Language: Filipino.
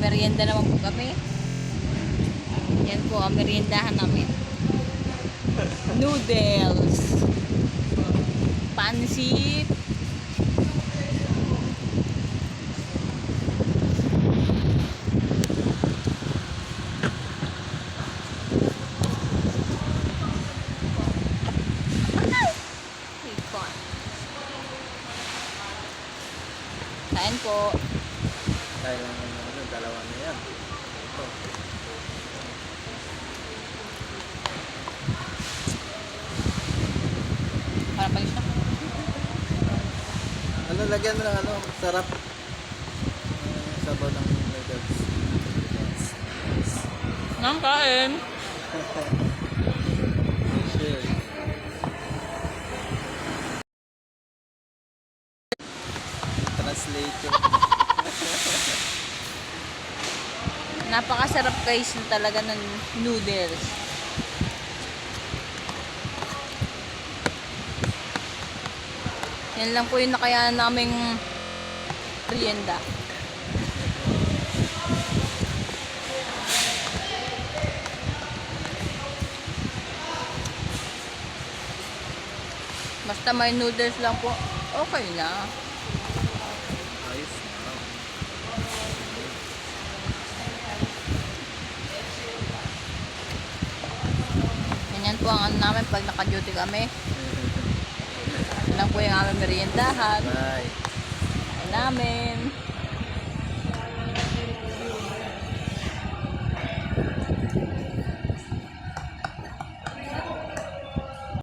Magmerienda naman po kami. Yan po ang meriendahan namin. Noodles. Pansit. Kain po. Dahil lang ano, dalawa na yan. Ito. Para pag siya. Ano, lagyan mo ng ano, sarap. Sabaw ng noodles. Nang kain. Share. Translator. Napakasarap guys talaga ng noodles. Yan lang po yung nakayanan naming merienda. Basta may noodles lang po, okay na. Ayos na. Ganyan po ang ano namin pag naka-duty kami. Yan lang po yung aming meriendahan. Bye. Namin.